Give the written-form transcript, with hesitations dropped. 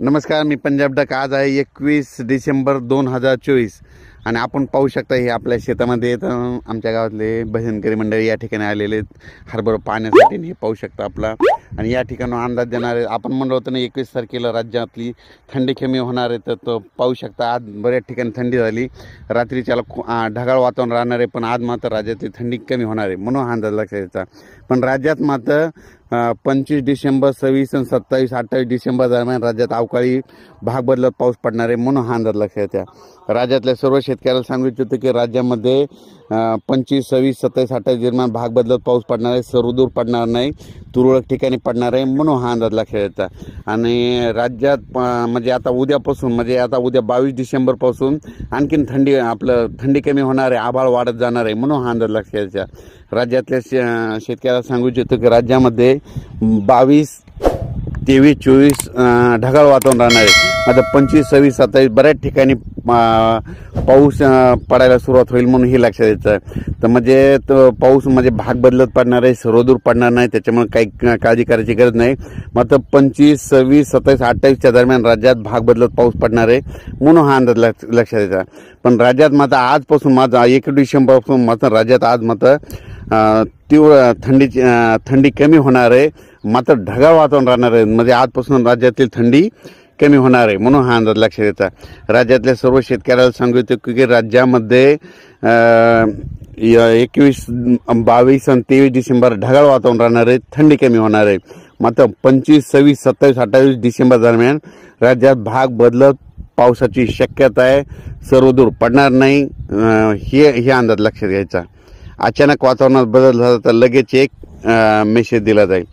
नमस्कार, मी पंजाब डक। आज आहे 21 डिसेंबर 2024 आणि आपण पाहू शकता हे आपल्या शेतामध्ये आमच्या गावातले भजनकरी मंडळी या ठिकाणी आलेले हरभरा पाण्यासाठी। हे पाहू शकता आपला आणि या ठिकाणी अंदाज देणारे आपण म्हणलो होतं ना 21 तारखेला राज्यातली थंडी कमी होणार आहे, तर तो पाहू शकता आज बऱ्याच ठिकाणी थंडी झाली। रात्रीच्याला ढगाळ वातावरण राहणार आहे, पण आज मात्र राज्यातली थंडी कमी होणार आहे म्हणून हा अंदाज लक्षात येता। पण राज्यात मात्र 25 डिसेंबर 26 आणि 27 28 डिसेंबर दरम्यान राज्यात अवकाळी भाग बदलत पाऊस पडणार आहे म्हणून हा अंदाज लक्षात येत्या। राज्यातल्या सर्व शेतकऱ्याला सांगू इच्छितो की राज्यामध्ये 25 26 27 28 दरम्यान भाग बदलत पाऊस पडणार आहे, सर्वदूर पडणार नाही, तुरळक ठिकाणी पडणार आहे म्हणून हा अंदाज लक्षात येता। आणि राज्यात म्हणजे आता उद्यापासून म्हणजे आता उद्या 22 डिसेंबर पासून आणखीन थंडी कमी होणार आहे, आभाळ वाढत जाणार आहे म्हणून हा अंदाज लक्षात येता। राज्यातल्या शेतकऱ्याला सांगू इच्छितो की राज्यामध्ये 22 23 24 ढगाळ वातावरण राहणार आहे। आता 25 26 27 बऱ्याच ठिकाणी पाऊस पडायला सुरुवात होईल म्हणून हे लक्षात येतं। तर म्हणजे पाऊस म्हणजे भाग बदलत पडणार आहे, सर्वदूर पडणार नाही, त्याच्यामुळे काही काळजी करायची गरज नाही। मात्र 25 26 27 28च्या दरम्यान राज्यात भाग बदलत पाऊस पडणार आहे म्हणून हा अंदाज लक्षात येतं। पण राज्यात मात्र आजपासून मात्र 21 डिसेंबरपासून मात्र राज्यात आज मात्र तीव्र थंडी कमी होणार आहे, मात्र ढगाळ वातावरण राहणार आहे। म्हणजे आजपासून राज्यातील थंडी कमी होणार आहे म्हणून हा अंदाज लक्षात येता। राज्यातल्या सर्व शेतकऱ्याला सांगू इच्छितो की राज्यामध्ये 21 22 आणि 23 डिसेंबर ढगाळ वातावरण राहणार आहे, थंडी कमी होणार आहे। मात्र 25 26 27 28 डिसेंबर दरम्यान राज्यात भाग बदलत पावसाची शक्यता आहे, सर्वदूर पडणार नाही, हे अंदाज लक्षात घ्यायचा। अचानक वातावरणात बदल झाला तर लगेच एक मेसेज दिला जाईल।